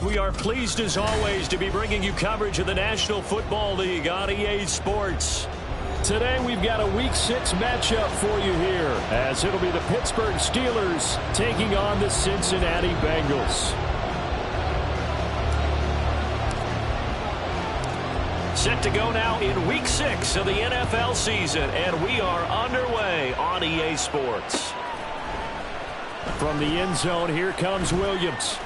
We are pleased as always to be bringing you coverage of the National Football League on EA Sports. Today we've got a Week 6 matchup for you here, as it'll be the Pittsburgh Steelers taking on the Cincinnati Bengals. Set to go now in Week 6 of the NFL season, and we are underway on EA Sports. From the end zone, here comes Williams.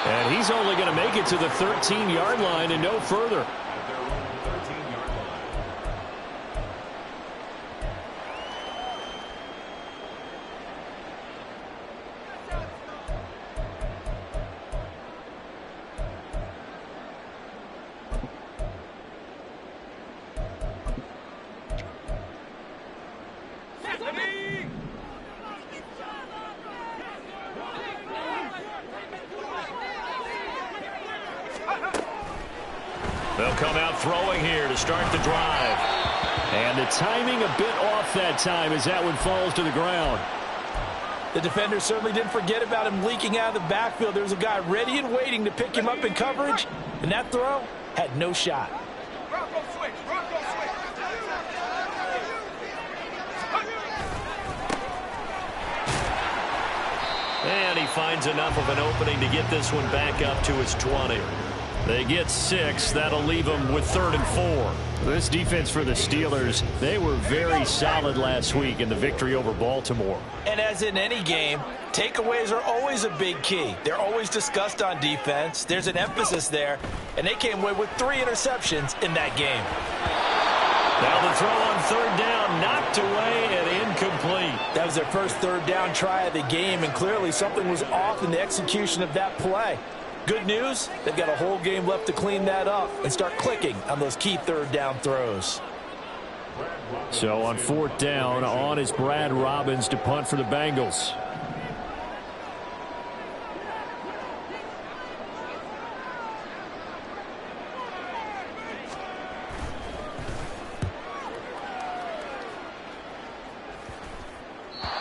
And he's only going to make it to the 13-yard line and no further. They'll come out throwing here to start the drive. And the timing a bit off that time as that one falls to the ground. The defender certainly didn't forget about him leaking out of the backfield. There was a guy ready and waiting to pick him up in coverage, and that throw had no shot. And he finds enough of an opening to get this one back up to his 20. They get 6. That'll leave them with 3rd and 4. This defense for the Steelers, they were very solid last week in the victory over Baltimore. And as in any game, takeaways are always a big key. They're always discussed on defense. There's an emphasis there, and they came away with 3 interceptions in that game. Now the throw on 3rd down, knocked away and incomplete. That was their first 3rd down try of the game, and clearly something was off in the execution of that play. Good news, they've got a whole game left to clean that up and start clicking on those key 3rd down throws. So on 4th down, on is Brad Robbins to punt for the Bengals.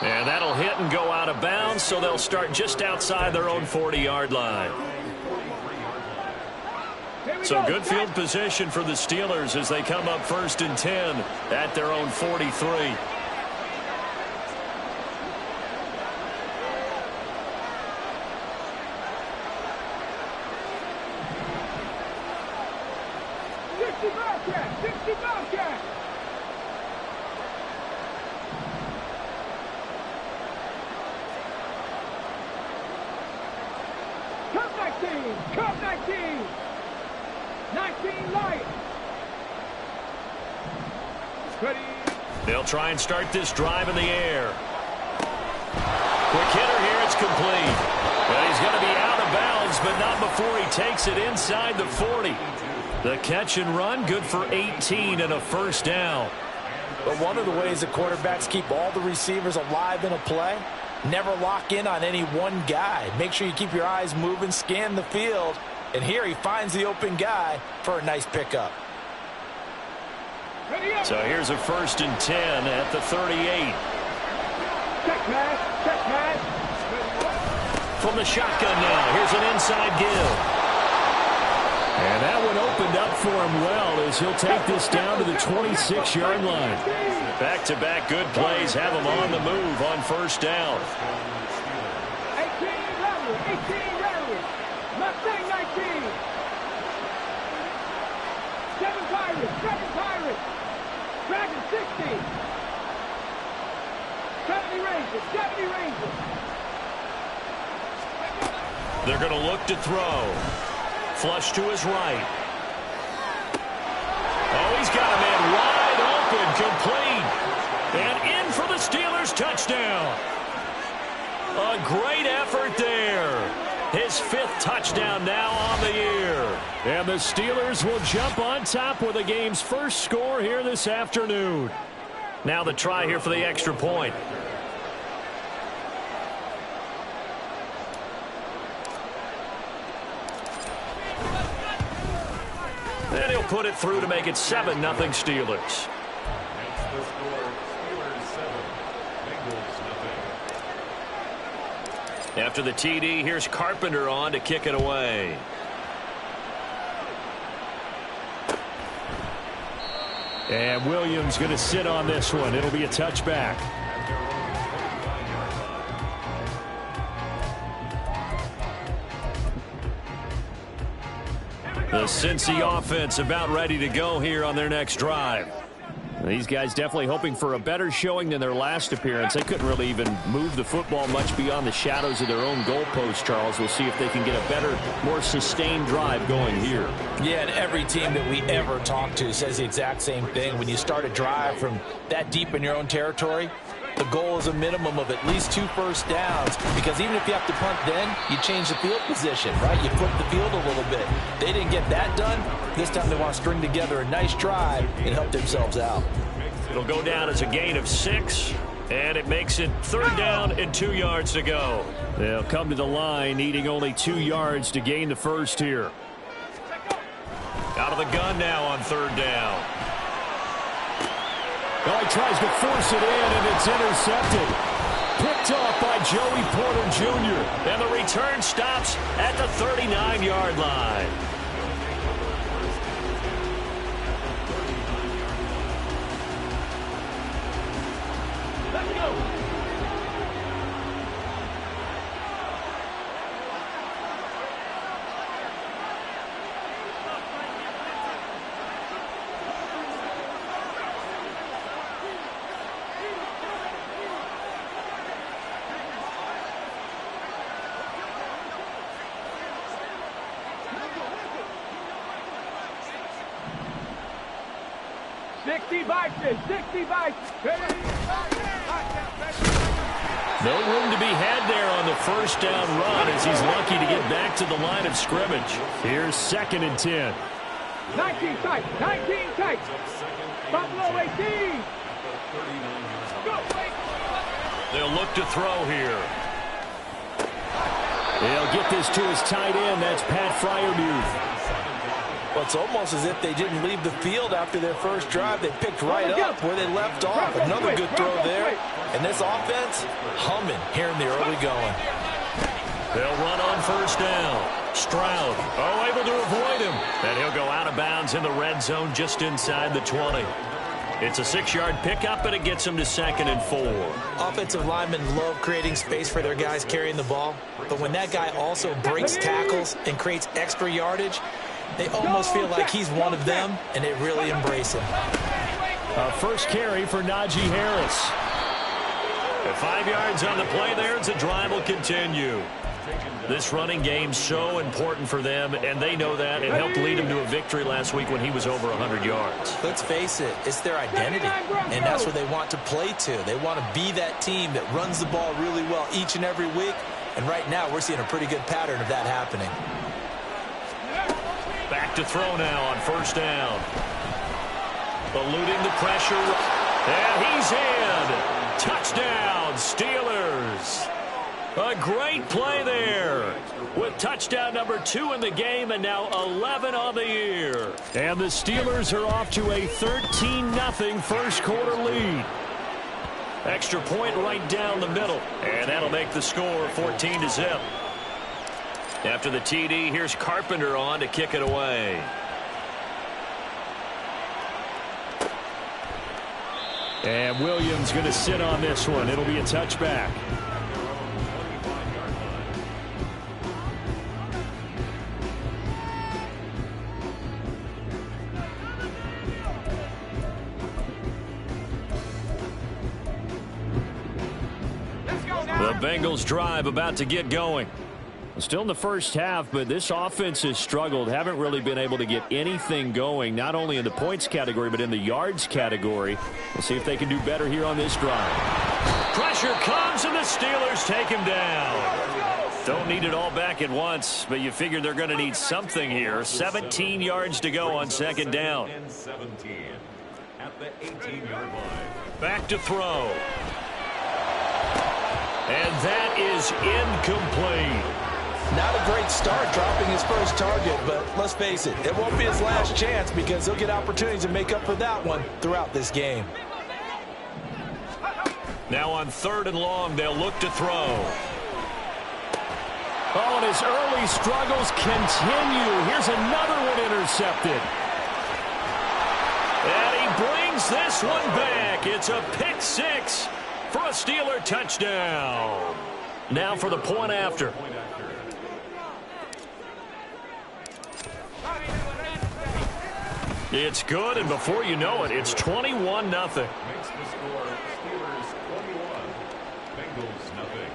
And that'll hit and go out of bounds, so they'll start just outside their own 40-yard line. So good field position for the Steelers as they come up 1st and 10 at their own 43. Cup 19. 19 light. Ready. They'll try and start this drive in the air. Quick hitter here, it's complete. But he's going to be out of bounds, but not before he takes it inside the 40. The catch and run, good for 18 and a 1st down. But one of the ways the quarterbacks keep all the receivers alive in a play, never lock in on any one guy. Make sure you keep your eyes moving, scan the field. And here he finds the open guy for a nice pickup. So here's a 1st and 10 at the 38. Check pass. From the shotgun now, here's an inside give. And that one opened up for him well as he'll take this down to the 26-yard line. Back-to-back good plays have him on the move on 1st down. 18 Larry. Mustang 19. 7 Pirates. Dragon 60. 70 Rangers. They're going to look to throw. Flush to his right. Oh, he's got a man wide open, complete. And in for the Steelers touchdown. A great effort there. his 5th touchdown now on the year. And the Steelers will jump on top with the game's first score here this afternoon. Now the try here for the extra point. And he'll put it through to make it 7-0 Steelers. After the TD, here's Carpenter on to kick it away. And Williams going to sit on this one. It'll be a touchback. The Cincy offense about ready to go here on their next drive. These guys definitely hoping for a better showing than their last appearance. They couldn't really even move the football much beyond the shadows of their own goalpost, Charles. We'll see if they can get a better, more sustained drive going here. Yeah, and every team that we ever talk to says the exact same thing. When you start a drive from that deep in your own territory, the goal is a minimum of at least 2 first downs, because even if you have to punt then, you change the field position, right? You flip the field a little bit. They didn't get that done. This time they want to string together a nice drive and help themselves out. It'll go down as a gain of 6, and it makes it 3rd down and 2 yards to go. They'll come to the line needing only 2 yards to gain the first here. Out of the gun now on 3rd down. Oh, he tries to force it in, and it's intercepted. Picked off by Joey Porter Jr. And the return stops at the 39-yard line. Let's go. No room to be had there on the first down run as he's lucky to get back to the line of scrimmage. Here's 2nd and 10. 19 tight, 19 tight. Buffalo 18. Go. They'll look to throw here. They'll get this to his tight end. That's Pat Fryermuth. Well, it's almost as if they didn't leave the field after their first drive. They picked right up where they left off. Another good throw there. And this offense, humming here in the early going. They'll run on first down. Stroud, able to avoid him. And he'll go out of bounds in the red zone just inside the 20. It's a 6-yard pickup, and it gets them to 2nd and 4. Offensive linemen love creating space for their guys carrying the ball. But when that guy also breaks tackles and creates extra yardage, they almost feel like he's one of them, and they really embrace him. First carry for Najee Harris. At 5 yards on the play there, as the drive will continue. This running game's so important for them, and they know that. It helped lead them to a victory last week when he was over 100 yards. Let's face it, it's their identity, and that's what they want to play to. They want to be that team that runs the ball really well each and every week, and right now we're seeing a pretty good pattern of that happening. Back to throw now on first down. Eluding the pressure. And he's in. Touchdown, Steelers. A great play there. With touchdown number 2 in the game and now 11 on the year. And the Steelers are off to a 13-0 first quarter lead. Extra point right down the middle. And that'll make the score 14-0. After the TD, here's Carpenter on to kick it away. And Williams going to sit on this one. It'll be a touchback. The Bengals drive about to get going. Still in the first half, but this offense has struggled. Haven't really been able to get anything going, not only in the points category, but in the yards category. We'll see if they can do better here on this drive. Pressure comes, and the Steelers take him down. Don't need it all back at once, but you figure they're going to need something here. 17 yards to go on second down. And 17 at the 18-yard line. Back to throw. And that is incomplete. Not a great start dropping his first target, but let's face it, it won't be his last chance because he'll get opportunities to make up for that one throughout this game. Now on 3rd and long, they'll look to throw. Oh, and his early struggles continue. Here's another one intercepted. And he brings this one back. It's a pick 6 for a Steeler touchdown. Now for the point after. It's good, and before you know it, it's 21-0. Makes the score Steelers 21, Bengals nothing.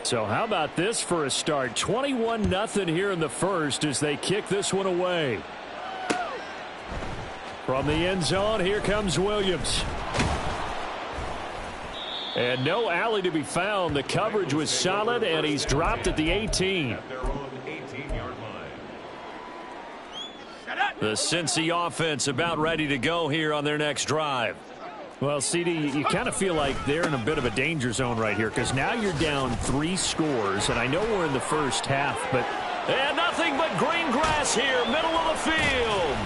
So how about this for a start? 21-0 here in the first as they kick this one away. From the end zone, here comes Williams. And no alley to be found. The coverage was solid, and he's dropped at the 18. At their own 18-yard line. The Cincy offense about ready to go here on their next drive. Well, CD, you kind of feel like they're in a bit of a danger zone right here because now you're down 3 scores, and I know we're in the first half, but and nothing but green grass here, middle of the field.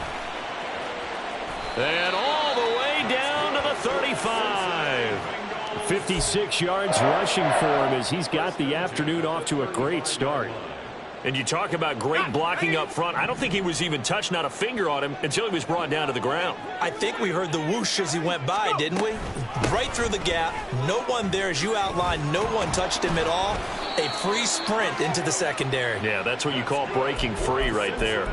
And all the way down to the 35. 56 yards rushing for him as he's got the afternoon off to a great start. And you talk about great blocking up front. I don't think he was even touched, not a finger on him, until he was brought down to the ground. I think we heard the whoosh as he went by, didn't we? Right through the gap. No one there, as you outlined. No one touched him at all. A free sprint into the secondary. Yeah, that's what you call breaking free right there.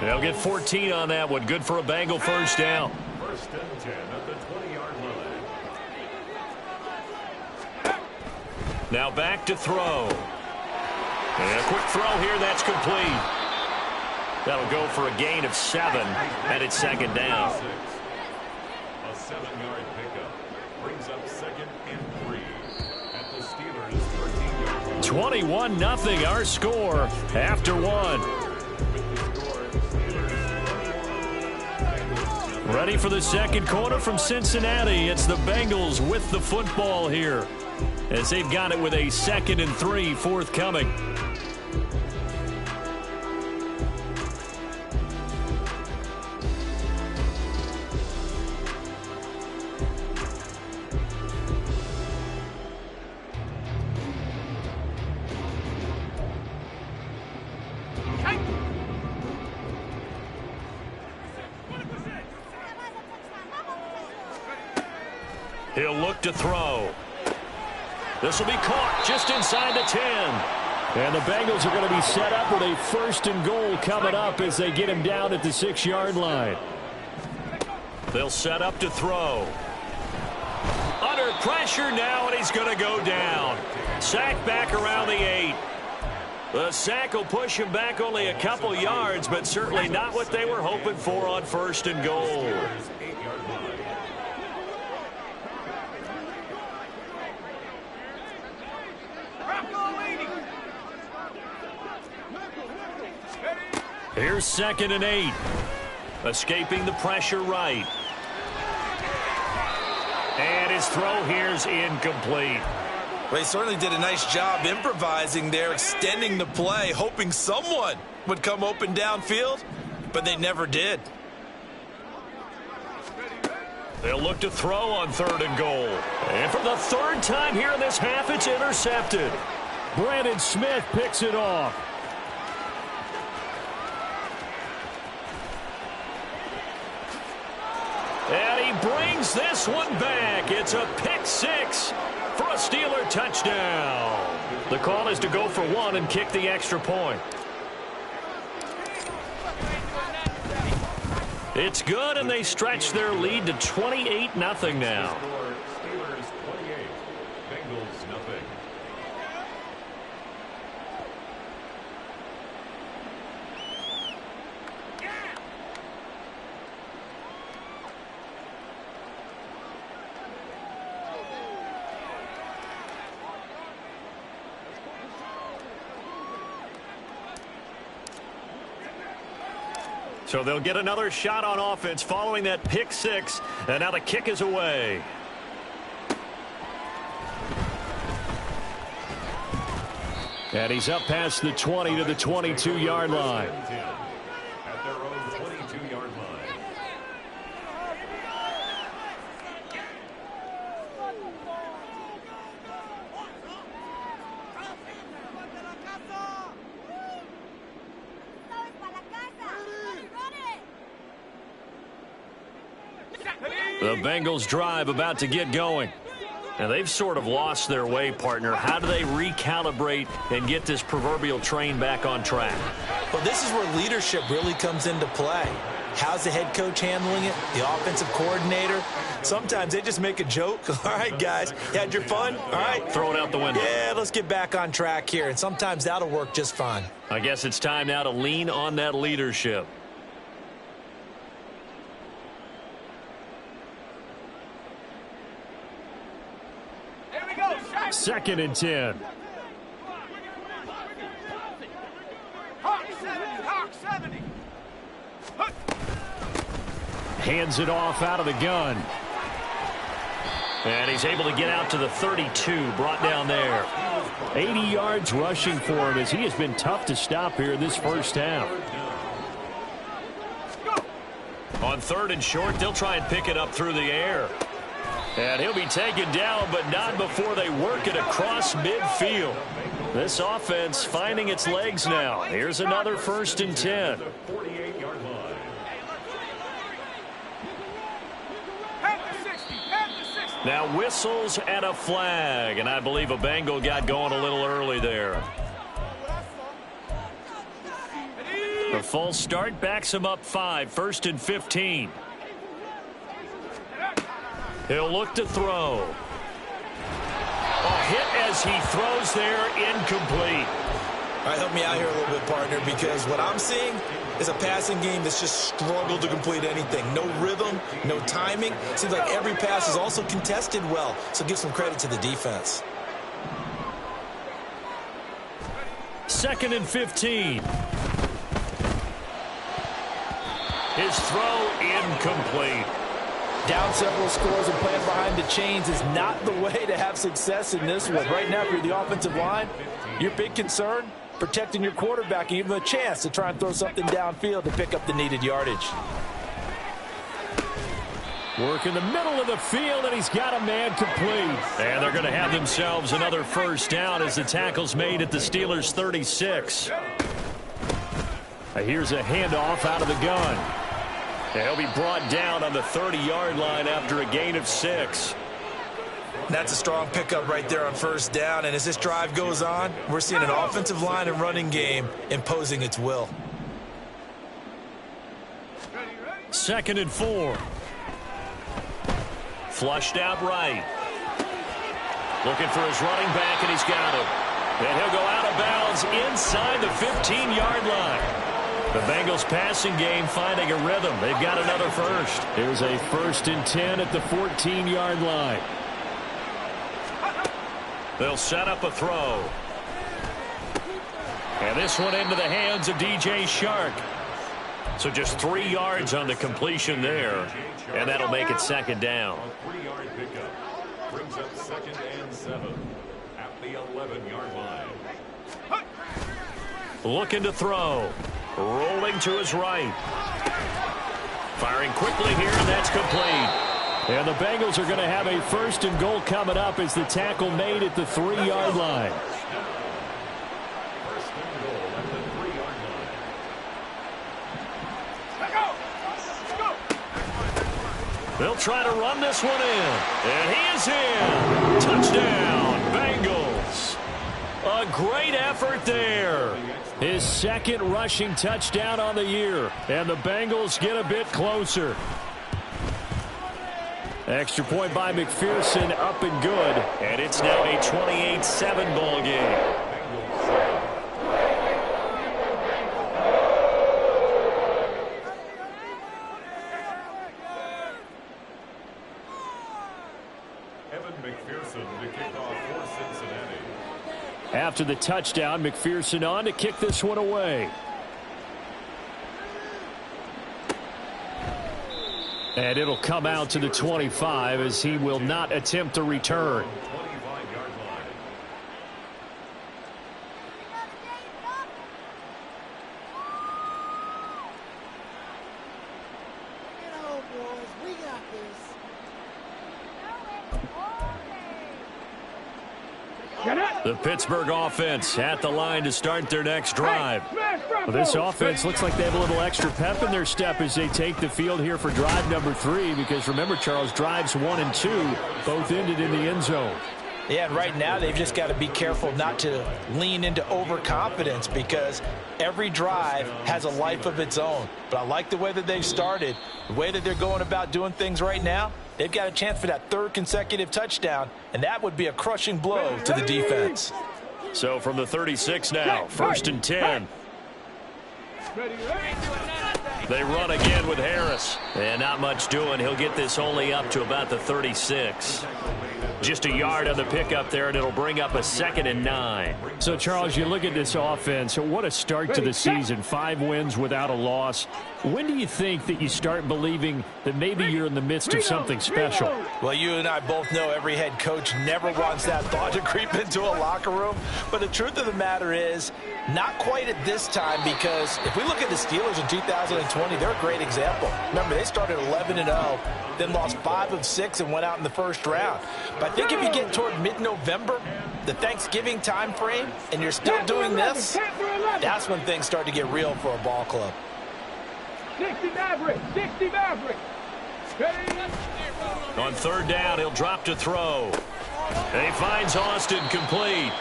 They'll get 14 on that one. Good for a Bengal first down. 1st and 10 at the 20-yard line. Now back to throw. And a quick throw here, that's complete. That'll go for a gain of 7, and it's second down. A 7-yard pickup brings up 2nd and 3 at the Steelers' 13-yard line. 21-0 our score after 1. Ready for the second quarter from Cincinnati. It's the Bengals with the football here as they've got it with a 2nd and 3 forthcoming. He'll look to throw. This will be caught just inside the 10. And the Bengals are going to be set up with a 1st and goal coming up as they get him down at the 6-yard line. They'll set up to throw. Under pressure now, and he's going to go down. Sack back around the 8. The sack will push him back only a couple yards, but certainly not what they were hoping for on 1st and goal. Here's 2nd and 8. Escaping the pressure right. And his throw here's incomplete. Well, he certainly did a nice job improvising there, extending the play, hoping someone would come open downfield, but they never did. They'll look to throw on 3rd and goal. And for the 3rd time here in this half, it's intercepted. Brandon Smith picks it off. And he brings this one back. It's a pick 6 for a Steeler touchdown. The call is to go for 1 and kick the extra point. It's good, and they stretch their lead to 28-0 now. Steelers 28, Bengals nothing. So they'll get another shot on offense following that pick six. And now the kick is away. And he's up past the 20 to the 22-yard line. At their own 22-yard line. The Bengals drive about to get going. Now, they've sort of lost their way, partner. How do they recalibrate and get this proverbial train back on track? Well, this is where leadership really comes into play. How's the head coach handling it? The offensive coordinator? Sometimes they just make a joke. All right, guys, you had your fun? All right. Throw it out the window. Yeah, let's get back on track here. And sometimes that'll work just fine. I guess it's time now to lean on that leadership. Second and 10. Hawk 70. Hands it off out of the gun. And he's able to get out to the 32, brought down there. 80 yards rushing for him as he has been tough to stop here this first half. On third and short, they'll try and pick it up through the air. And he'll be taken down, but not before they work it across midfield. This offense finding its legs now. Here's another first and 10. Now whistles and a flag, and I believe a Bengal got going a little early there. The false start backs him up 5, first and 15. He'll look to throw. A hit as he throws there, incomplete. All right, help me out here a little bit, partner, because what I'm seeing is a passing game that's just struggled to complete anything. No rhythm, no timing. Seems like every pass is also contested well, so give some credit to the defense. Second and 15. His throw incomplete. Down several scores and playing behind the chains is not the way to have success in this one. Right now, if you're the offensive line, your big concern, protecting your quarterback, even a chance to try and throw something downfield to pick up the needed yardage. Work in the middle of the field, and he's got a man complete. And they're going to have themselves another first down as the tackle's made at the Steelers' 36. Here's a handoff out of the gun. And he'll be brought down on the 30-yard line after a gain of 6. That's a strong pickup right there on first down. And as this drive goes on, we're seeing an offensive line and running game imposing its will. Second and 4. Flushed out right. Looking for his running back, and he's got him. And he'll go out of bounds inside the 15-yard line. The Bengals passing game finding a rhythm. They've got another first. Here's a first and 10 at the 14-yard line. They'll set up a throw. And this one into the hands of DJ Shark. So just 3 yards on the completion there. And that'll make it second down. A 3-yard pickup brings up second and 7 at the 11-yard line. Looking to throw. Rolling to his right. Firing quickly here, and that's complete. And the Bengals are going to have a first and goal coming up as the tackle made at the 3-yard line. First and goal at the 3-yard line. They'll try to run this one in. And he is in. Touchdown, Bengals. A great effort there. His second rushing touchdown on the year. And the Bengals get a bit closer. Extra point by McPherson, up and good. And it's now a 28-7 ball game. After the touchdown, McPherson on to kick this one away. And it'll come out to the 25 as he will not attempt to return. The Pittsburgh offense at the line to start their next drive. Well, this offense looks like they have a little extra pep in their step as they take the field here for drive number 3, because remember, Charles, drives 1 and 2 both ended in the end zone. Yeah, and right now they've just got to be careful not to lean into overconfidence, because every drive has a life of its own. But I like the way that they've started, the way that they're going about doing things right now. They've got a chance for that 3rd consecutive touchdown, and that would be a crushing blow to the defense. So from the 36 now, 1st and 10. They run again with Harris. And not much doing. He'll get this only up to about the 36. Just a yard on the pickup there, and it'll bring up a 2nd and 9. So, Charles, you look at this offense. What a start to the season. 5 wins without a loss. When do you think that you start believing that maybe you're in the midst of something special? Well, you and I both know every head coach never wants that thought to creep into a locker room. But the truth of the matter is, not quite at this time, because if we look at the Steelers in 2020, they're a great example. Remember, they started 11-0, then lost 5 of 6 and went out in the 1st round. But I think if you get toward mid-November, the Thanksgiving time frame, and you're still doing this, that's when things start to get real for a ball club. 60 Maverick, 60 Maverick. On 3rd down, he'll drop to throw. And he finds Austin complete.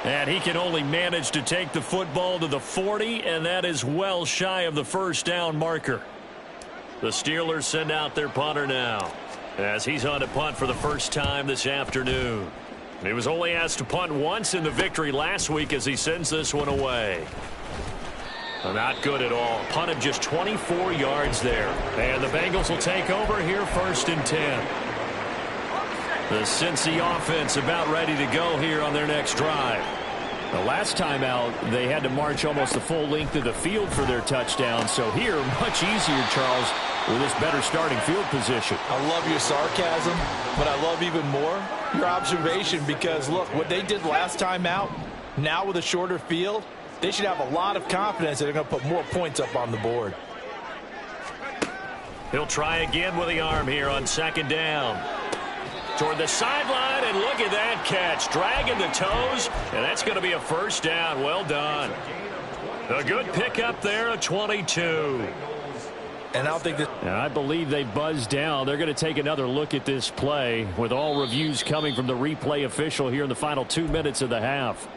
And he can only manage to take the football to the 40, and that is well shy of the 1st down marker. The Steelers send out their punter now, as he's on to punt for the first time this afternoon. He was only asked to punt once in the victory last week as he sends this one away. Not good at all. Punt of just 24 yards there. And the Bengals will take over here 1st and 10. The Cincy offense about ready to go here on their next drive. The last time out, they had to march almost the full length of the field for their touchdown. So here, much easier, Charles, with this better starting field position. I love your sarcasm, but I love even more your observation, because, look, what they did last time out, now with a shorter field, they should have a lot of confidence that they're going to put more points up on the board. He'll try again with the arm here on 2nd down. Toward the sideline, and look at that catch. Dragging the toes, and that's going to be a 1st down. Well done. A good pickup there, a 22. And I don't think that. And I believe they buzzed down. They're going to take another look at this play, with all reviews coming from the replay official here in the final 2 minutes of the half.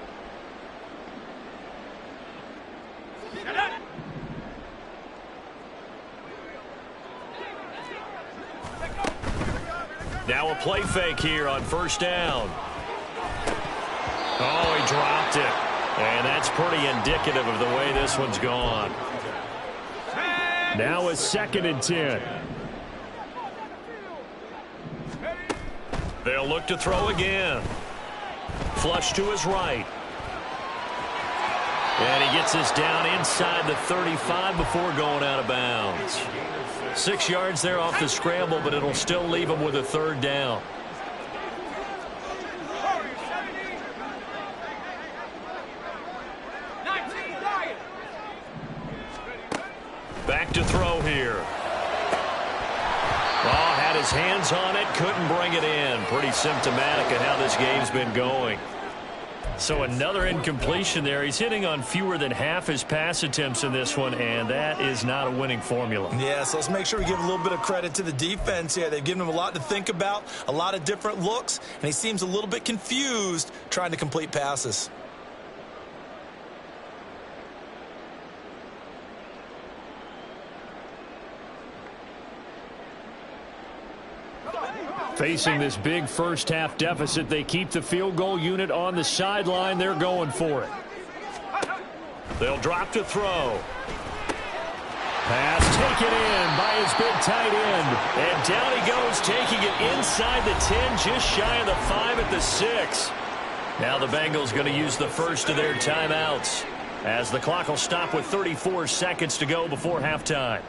Now a play fake here on 1st down. Oh, he dropped it. And that's pretty indicative of the way this one's gone. Now a 2nd and 10. They'll look to throw again. Flush to his right. And he gets this down inside the 35 before going out of bounds. 6 yards there off the scramble, but it'll still leave him with a 3rd down. Back to throw here. Oh, had his hands on it, couldn't bring it in. Pretty symptomatic of how this game's been going. So another incompletion there. He's hitting on fewer than half his pass attempts in this one, and that is not a winning formula. Yeah, so let's make sure we give a little bit of credit to the defense here. They've given him a lot to think about, a lot of different looks, and he seems a little bit confused trying to complete passes. Facing this big first-half deficit, they keep the field goal unit on the sideline. They're going for it. They'll drop to throw. Pass taken in by his big tight end. And down he goes, taking it inside the 10, just shy of the 5 at the 6. Now the Bengals going to use the first of their timeouts, as the clock will stop with 34 seconds to go before halftime.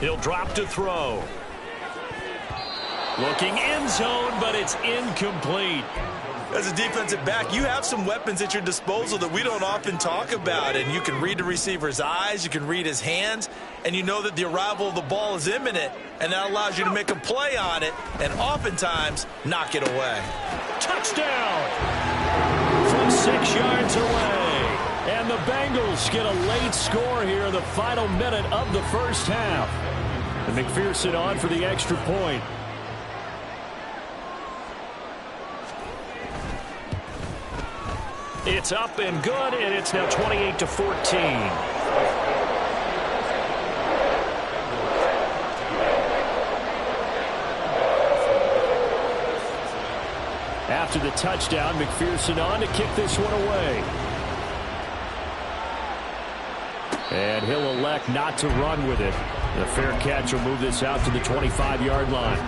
He'll drop to throw. Looking end zone, but it's incomplete. As a defensive back, you have some weapons at your disposal that we don't often talk about. And you can read the receiver's eyes, you can read his hands, and you know that the arrival of the ball is imminent. And that allows you to make a play on it and oftentimes knock it away. Touchdown! From 6 yards away. And the Bengals get a late score here in the final minute of the first half. And McPherson on for the extra point. It's up and good, and it's now 28-14. After the touchdown, McPherson on to kick this one away. And he'll elect not to run with it. The fair catch will move this out to the 25-yard line.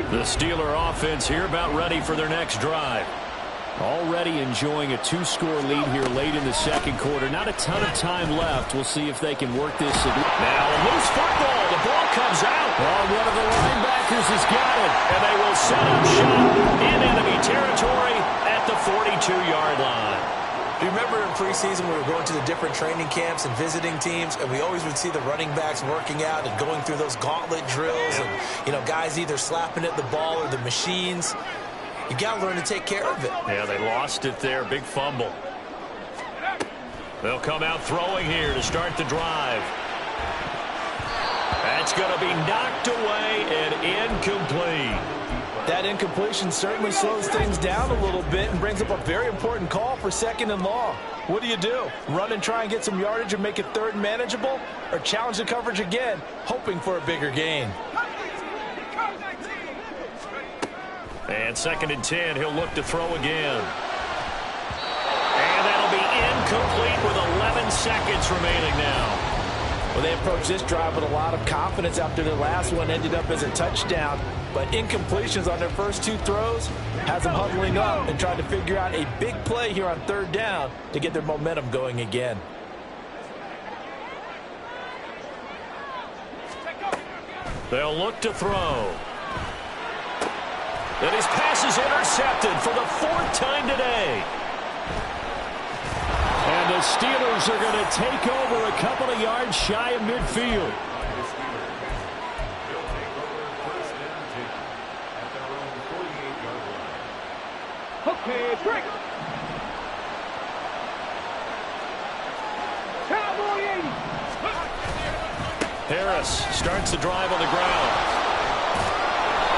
The Steeler offense here about ready for their next drive. Already enjoying a 2-score lead here late in the second quarter. Not a ton of time left. We'll see if they can work this. Now a loose football. The ball comes out. Oh, one of the linebackers has got it. And they will set up shop in enemy territory at the 42-yard line. Do you remember in preseason we were going to the different training camps and visiting teams, and we always would see the running backs working out and going through those gauntlet drills and, you know, guys either slapping at the ball or the machines. You got to learn to take care of it. Yeah, they lost it there. Big fumble. They'll come out throwing here to start the drive. That's going to be knocked away and incomplete. That incompletion certainly slows things down a little bit and brings up a very important call for 2nd and long. What do? Run and try and get some yardage and make it 3rd and manageable? Or challenge the coverage again, hoping for a bigger gain? And 2nd and 10, he'll look to throw again. And that'll be incomplete with 11 seconds remaining now. Well, they approached this drive with a lot of confidence after their last one ended up as a touchdown. But incompletions on their first 2 throws has them huddling up and trying to figure out a big play here on 3rd down to get their momentum going again. They'll look to throw. And his pass is intercepted for the 4th time today. And the Steelers are going to take over a couple of yards shy of midfield. Okay, break. Cowboy 80. Harris starts the drive on the ground.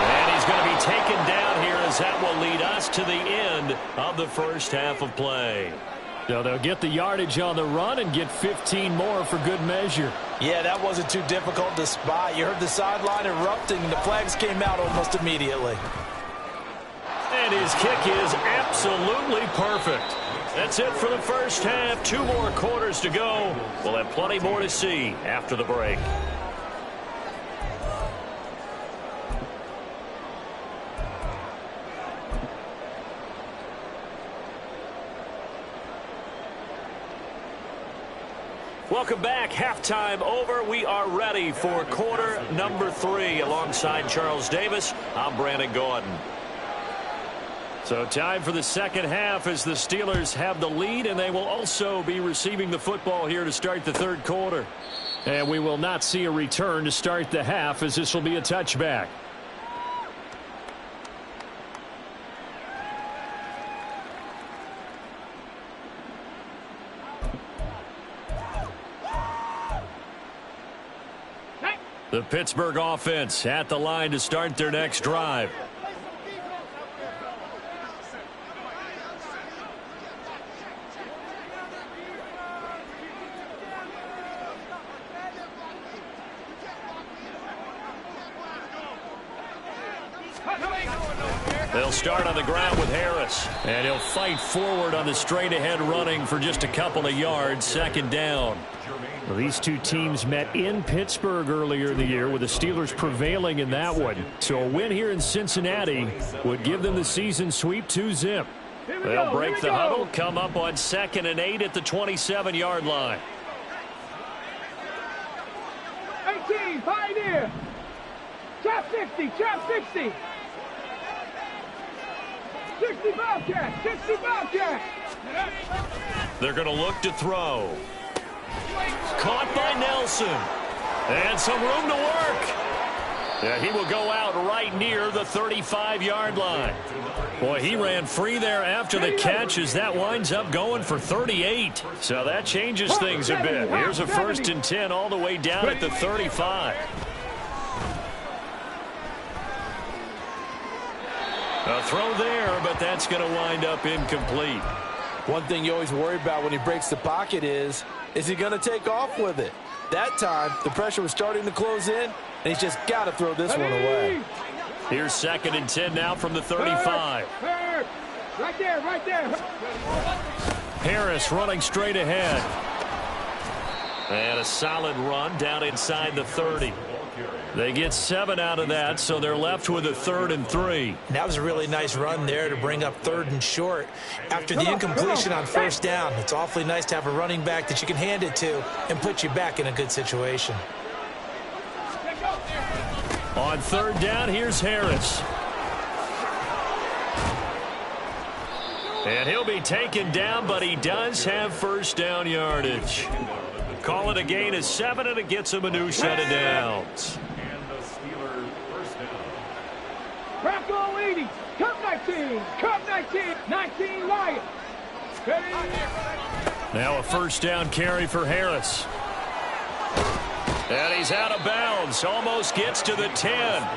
And he's going to be taken down here as that will lead us to the end of the first half of play. So they'll get the yardage on the run and get 15 more for good measure. Yeah, that wasn't too difficult to spot. You heard the sideline erupting, and the flags came out almost immediately. And his kick is absolutely perfect. That's it for the first half. 2 more quarters to go. We'll have plenty more to see after the break. Welcome back. Halftime over. We are ready for quarter number 3. Alongside Charles Davis, I'm Brandon Gordon. So time for the second half as the Steelers have the lead, and they will also be receiving the football here to start the 3rd quarter. And we will not see a return to start the half, as this will be a touchback. The Pittsburgh offense at the line to start their next drive. They'll start on the ground with Harris. And he'll fight forward on the straight-ahead running for just a couple of yards. Second down. Well, these two teams met in Pittsburgh earlier in the year, with the Steelers prevailing in that one. So a win here in Cincinnati would give them the season sweep 2-zip. They'll break the huddle, come up on 2nd and 8 at the 27-yard line. 18, Pioneer. Chop 60, chop 60. 60 Bobcat, 60 Bobcat. They're going to look to throw. Caught by Nelson. And some room to work. Yeah, he will go out right near the 35-yard line. Boy, he ran free there after the catch as that winds up going for 38. So that changes things a bit. Here's a 1st and 10 all the way down at the 35. A throw there, but that's going to wind up incomplete. One thing you always worry about when he breaks the pocket is he going to take off with it? That time, the pressure was starting to close in, and he's just got to throw this one away. Here's 2nd and 10 now from the 35. Right there, right there. Harris running straight ahead. And a solid run down inside the 30. They get 7 out of that, so they're left with a 3rd and 3. That was a really nice run there to bring up 3rd and short. After the incompletion on 1st down, it's awfully nice to have a running back that you can hand it to and put you back in a good situation. On 3rd down, here's Harris. And he'll be taken down, but he does have 1st down yardage. Call it a gain of 7, and it gets him a new set of downs. Crack all 80. Cup 19. Cup 19. 19 Lions. Now a 1st down carry for Harris. And he's out of bounds. Almost gets to the 10.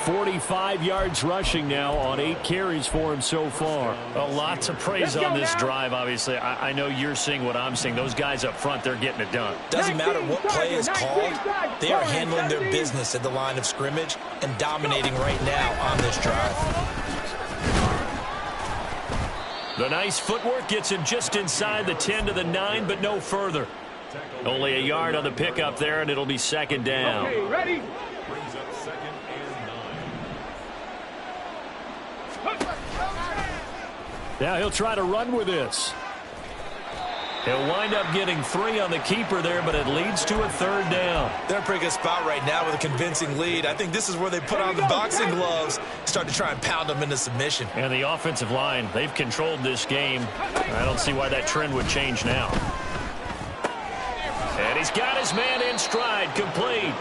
45 yards rushing now on 8 carries for him so far. A lot to praise on this drive, obviously. I know you're seeing what I'm seeing. Those guys up front, they're getting it done. Doesn't matter what play is called. They are handling their business at the line of scrimmage and dominating right now on this drive. The nice footwork gets him just inside the 10 to the 9, but no further. Only a yard on the pickup there, and it'll be 2nd down. Okay, ready? Brings up 2nd and 9. Now he'll try to run with this. He'll wind up getting 3 on the keeper there, but it leads to a 3rd down. They're in a pretty good spot right now with a convincing lead. I think this is where they put on the boxing gloves, start to try and pound them into submission. And the offensive line, they've controlled this game. I don't see why that trend would change now. And he's got his man in stride, complete.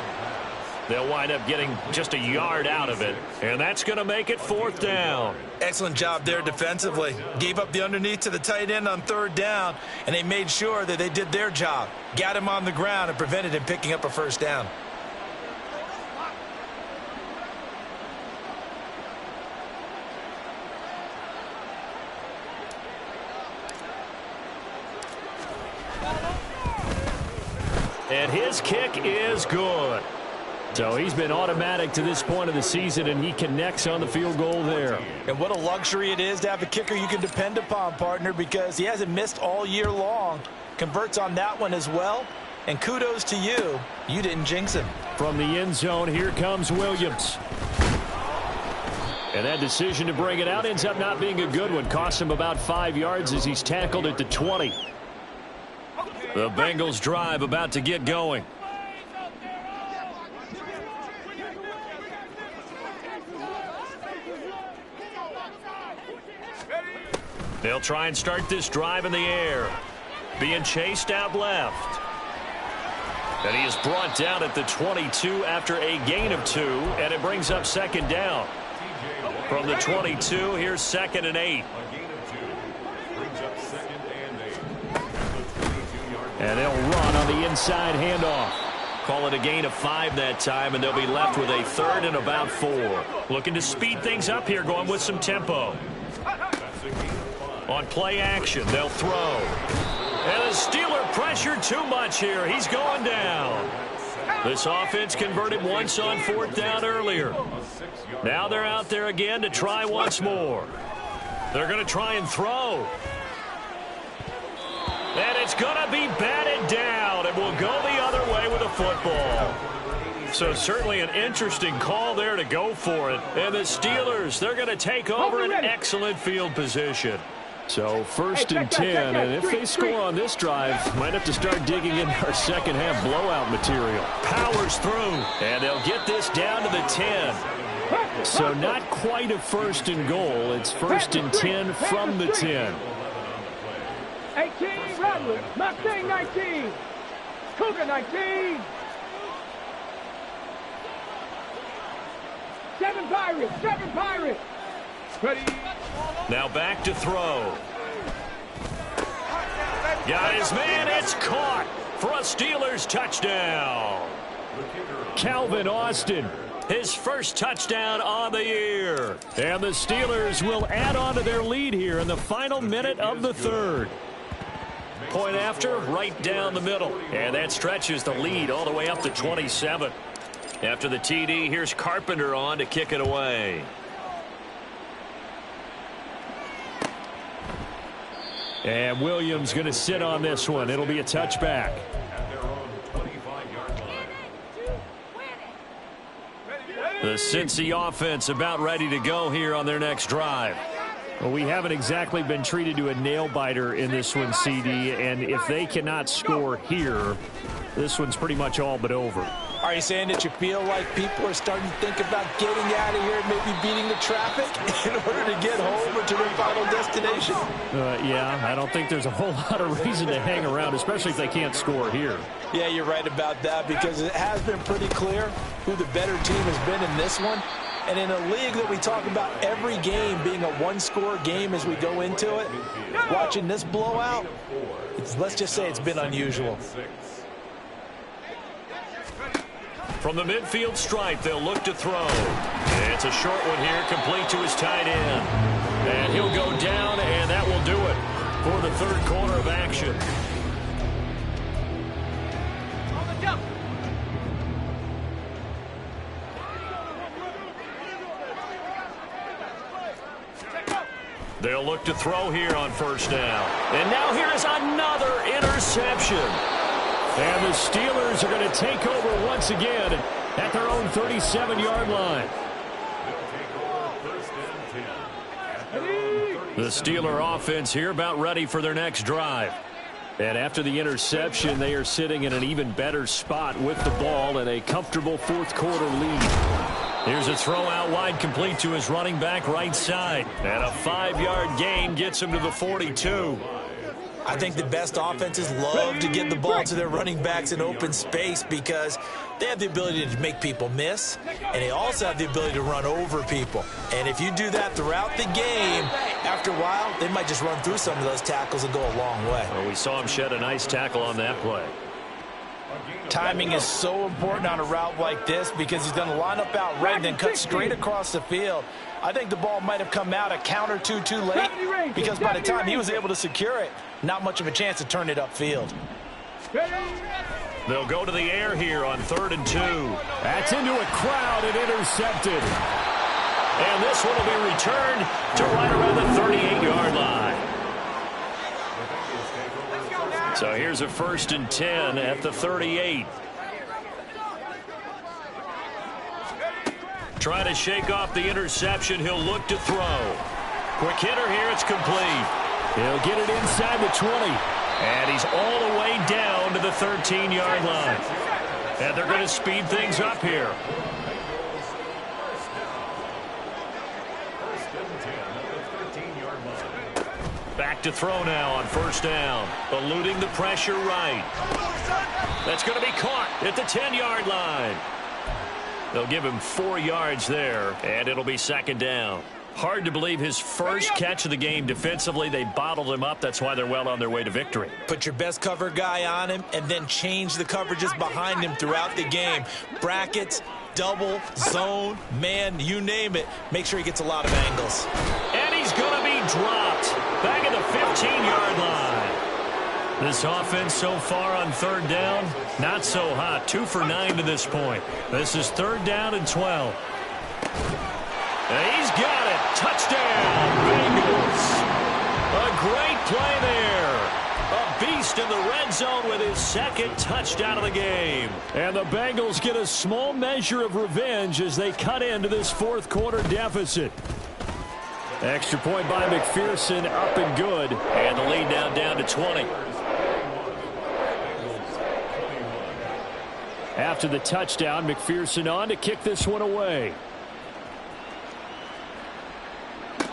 They'll wind up getting just a yard out of it, and that's going to make it 4th down. Excellent job there defensively. Gave up the underneath to the tight end on 3rd down, and they made sure that they did their job. Got him on the ground and prevented him picking up a 1st down. And his kick is good. So he's been automatic to this point of the season, and he connects on the field goal there. And what a luxury it is to have a kicker you can depend upon, partner, because he hasn't missed all year long. Converts on that one as well. And kudos to you. You didn't jinx him. From the end zone, here comes Williams. And that decision to bring it out ends up not being a good one. Costs him about 5 yards as he's tackled at the 20. The Bengals drive about to get going. They'll try and start this drive in the air. Being chased out left. And he is brought down at the 22 after a gain of 2, and it brings up 2nd down. From the 22, here's 2nd and 8. And they'll run on the inside handoff. Call it a gain of 5 that time, and they'll be left with a 3rd and about 4. Looking to speed things up here, going with some tempo. On play action, they'll throw. And the Steeler pressure too much here. He's going down. This offense converted once on 4th down earlier. Now they're out there again to try once more. They're going to try and throw. And it's going to be batted down, and will go the other way with a football. So certainly an interesting call there to go for it. And the Steelers, they're going to take over an excellent field position. So 1st and 10, and if they score on this drive, might have to start digging in our second half blowout material. Powers through, and they'll get this down to the 10. So not quite a 1st and goal. It's 1st and 10 from the 10. 18, Rattler, Mustang 19, Cougar 19. 7 Pirates. Ready. Now back to throw. Got his man, it's caught for a Steelers touchdown. Calvin Austin, his first touchdown on the year. And the Steelers will add on to their lead here in the final minute of the 3rd. Point after, right down the middle. And that stretches the lead all the way up to 27. After the TD, here's Carpenter on to kick it away. And Williams going to sit on this one. It'll be a touchback. The Cincy offense about ready to go here on their next drive. Well, we haven't exactly been treated to a nail-biter in this one, CD, and if they cannot score here, this one's pretty much all but over. Are you saying that you feel like people are starting to think about getting out of here and maybe beating the traffic in order to get home or to their final destination? Yeah, I don't think there's a whole lot of reason to hang around, especially if they can't score here. Yeah, you're right about that, because it has been pretty clear who the better team has been in this one. And in a league that we talk about every game being a one-score game as we go into it, watching this blowout, let's just say it's been unusual. From the midfield stripe, they'll look to throw. It's a short one here, complete to his tight end. And he'll go down, and that will do it for the 3rd quarter of action. They'll look to throw here on 1st down. And now here's another interception. And the Steelers are going to take over once again at their own 37-yard line. The Steeler offense here about ready for their next drive. And after the interception, they are sitting in an even better spot with the ball and a comfortable 4th quarter lead. Here's a throw out wide, complete to his running back right side. And a 5-yard gain gets him to the 42. I think the best offenses love to get the ball to their running backs in open space because they have the ability to make people miss, and they also have the ability to run over people. And if you do that throughout the game, after a while, they might just run through some of those tackles and go a long way. Well, we saw him shed a nice tackle on that play. Timing is so important on a route like this because he's going to line up out right and then cut straight across the field. I think the ball might have come out a count or two too late because by the time he was able to secure it, not much of a chance to turn it upfield. They'll go to the air here on 3rd and 2. That's into a crowd and intercepted. And this one will be returned to right around the 38-yard line. So here's a 1st and 10 at the 38. Trying to shake off the interception. He'll look to throw. Quick hitter here. It's complete. He'll get it inside the 20. And he's all the way down to the 13-yard line. And they're going to speed things up here. Back to throw now on 1st down. Eluding the pressure right. That's going to be caught at the 10-yard line. They'll give him 4 yards there, and it'll be 2nd down. Hard to believe his first catch of the game defensively. They bottled him up. That's why they're well on their way to victory. Put your best cover guy on him and then change the coverages behind him throughout the game. Brackets, double, zone, man, you name it. Make sure he gets a lot of angles. And he's going to be dropped back at the 15-yard line. This offense so far on third down, not so hot. 2 for 9 to this point. This is third down and 12. And he's got it. Touchdown, Bengals. A great play there. A beast in the red zone with his second touchdown of the game. And the Bengals get a small measure of revenge as they cut into this fourth quarter deficit. Extra point by McPherson, up and good. And the lead now down to 20. After the touchdown, McPherson on to kick this one away.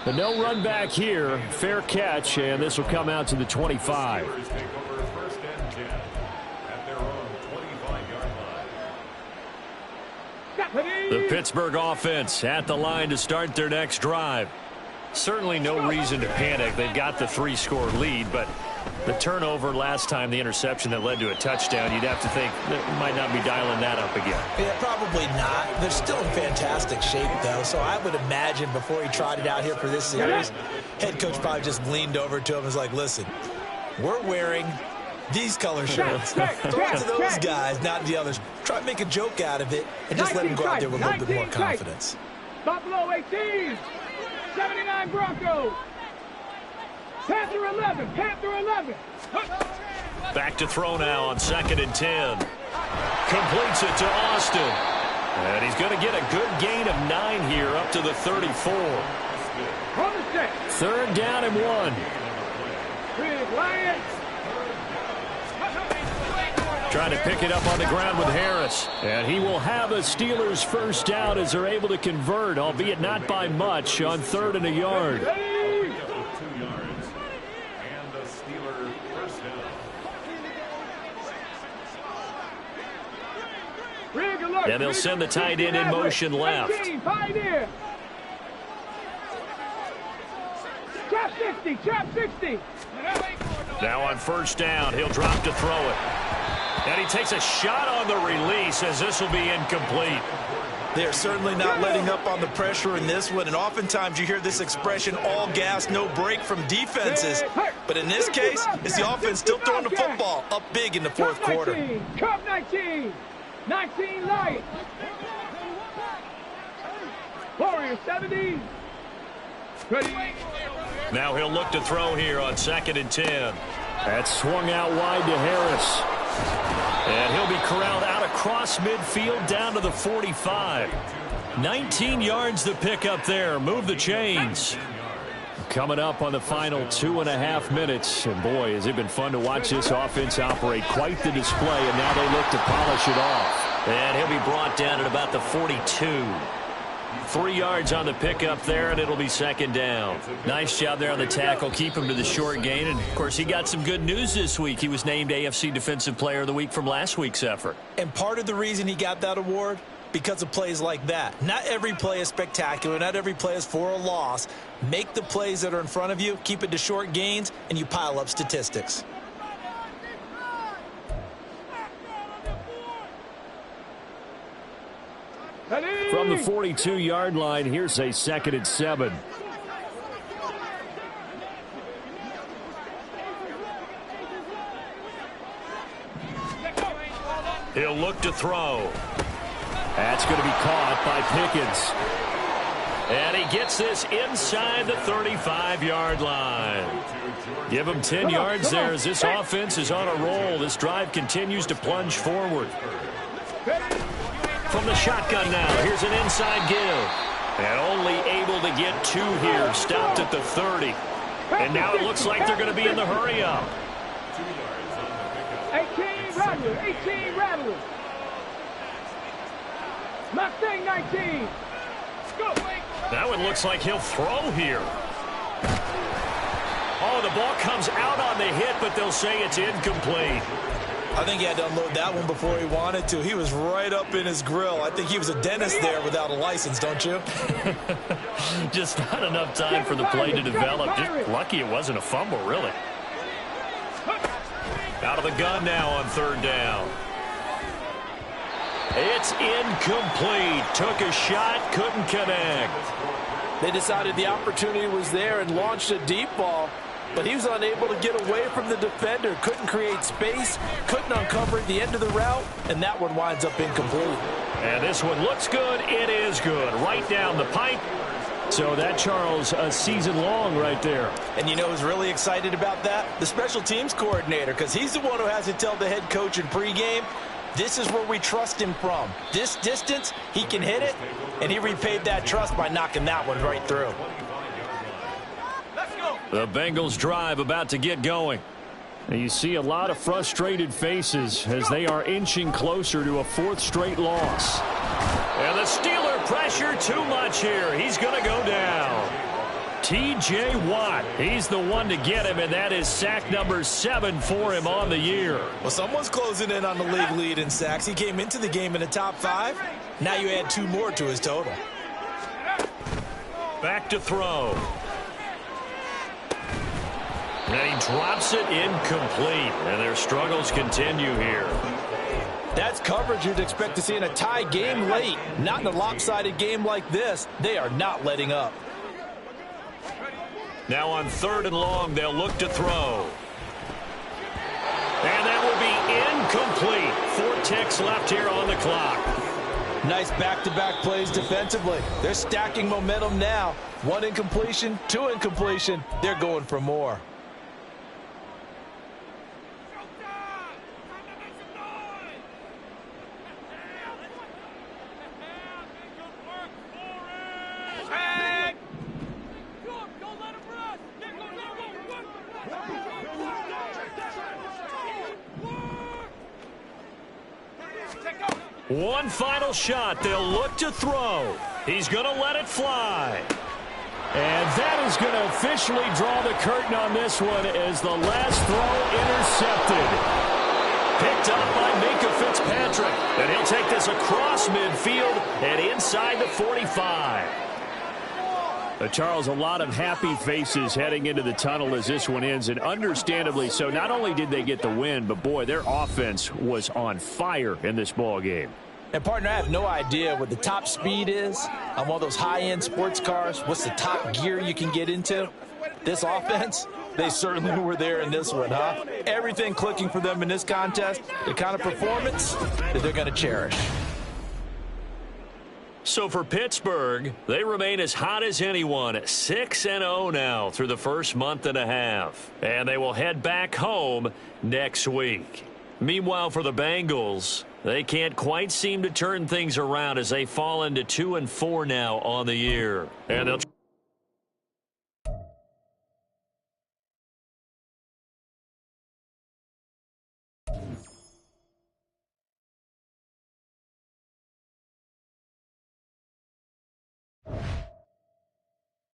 The no run back here, fair catch, and this will come out to the 25. The Pittsburgh offense at the line to start their next drive. Certainly no reason to panic. They've got the 3-score lead, but the turnover last time, the interception that led to a touchdown, you'd have to think that might not be dialing that up again. Yeah, probably not. They're still in fantastic shape, though, so I would imagine before he trotted out here for this series, head coach probably just leaned over to him and was like, listen, we're wearing these color shirts. Throw it to those guys, not the others. Try to make a joke out of it and just let them go out there with a little bit more confidence. Buffalo 18, 79 Broncos. Panther 11, Panther 11. Back to throw now on 2nd and 10. Completes it to Austin. And he's going to get a good gain of 9 here up to the 34. Third down and 1. Big Lions. Trying to pick it up on the ground with Harris. And he will have a Steelers first down as they're able to convert, albeit not by much, on 3rd and a yard. And they'll send the tight end in motion left. Trap 60, trap 60. Now on first down, he'll drop to throw it. And he takes a shot on the release as this will be incomplete. They're certainly not letting up on the pressure in this one, and oftentimes you hear this expression, all gas, no break from defenses. But in this case, it's the offense still throwing the football up big in the fourth quarter. Cup 19, 19 Lions. Warriors 70. Ready. Now he'll look to throw here on 2nd and 10. That's swung out wide to Harris. And he'll be corralled out across midfield down to the 45. 19 yards to pick up there. Move the chains. Coming up on the final 2.5 minutes. And boy, has it been fun to watch this offense operate. Quite the display, and now they look to polish it off. And he'll be brought down at about the 42. 3 yards on the pickup there, and it'll be 2nd down. Nice job there on the tackle. Keep him to the short gain. And, of course, he got some good news this week. He was named AFC Defensive Player of the Week from last week's effort. And part of the reason he got that award, because of plays like that. Not every play is spectacular. Not every play is for a loss. Make the plays that are in front of you, keep it to short gains, and you pile up statistics. From the 42-yard line, here's a 2nd and 7. He'll look to throw. That's going to be caught by Pickens. And he gets this inside the 35-yard line. Give him 10 yards there as this offense is on a roll. This drive continues to plunge forward. From the shotgun now, here's an inside give. And only able to get 2 here, stopped at the 30. And now it looks like they're going to be in the hurry-up. 18 Rattler, 18 Rattler. Mustang 19. Go. Now it looks like he'll throw here. Oh, the ball comes out on the hit, but they'll say it's incomplete. I think he had to unload that one before he wanted to. He was right up in his grill. I think he was a dentist there without a license, don't you? Just not enough time for the play to develop. Just lucky it wasn't a fumble, really. Out of the gun now on 3rd down. It's incomplete. Took a shot, couldn't connect. They decided the opportunity was there and launched a deep ball. but he was unable to get away from the defender. Couldn't create space, couldn't uncover at the end of the route, and that one winds up incomplete. And this one looks good. It is good. Right down the pipe. So that, Charles, a season long right there. And you know who's really excited about that? The special teams coordinator, because he's the one who has to tell the head coach in pregame, this is where we trust him from. This distance, he can hit it, and he repaid that trust by knocking that one right through. The Bengals drive about to get going. And you see a lot of frustrated faces as they are inching closer to a fourth straight loss. And the Steeler pressure too much here. He's going to go down. T.J. Watt, he's the one to get him, and that is sack number 7 for him on the year. Well, someone's closing in on the league lead in sacks. He came into the game in the top 5. Now you add 2 more to his total. Back to throw. And he drops it incomplete. And their struggles continue here. That's coverage you'd expect to see in a tie game late. Not in a lopsided game like this. They are not letting up. Now on 3rd and long, they'll look to throw. And that will be incomplete. 4 ticks left here on the clock. Nice back-to-back plays defensively. They're stacking momentum now. 1 incompletion, 2 incompletion. They're going for more. One final shot. They'll look to throw. He's going to let it fly. And that is going to officially draw the curtain on this one as the last throw intercepted. Picked up by Minka Fitzpatrick. And he'll take this across midfield and inside the 45. Charles, a lot of happy faces heading into the tunnel as this one ends, and understandably so. Not only did they get the win, but boy, their offense was on fire in this ball game. And partner, I have no idea what the top speed is on one of those high-end sports cars. What's the top gear you can get into? This offense, they certainly were there in this one, huh? Everything clicking for them in this contest, the kind of performance that they're going to cherish. So for Pittsburgh, they remain as hot as anyone, 6-0 now through the first month and a half. And they will head back home next week. Meanwhile, for the Bengals, they can't quite seem to turn things around as they fall into 2-4 now on the year. And they'll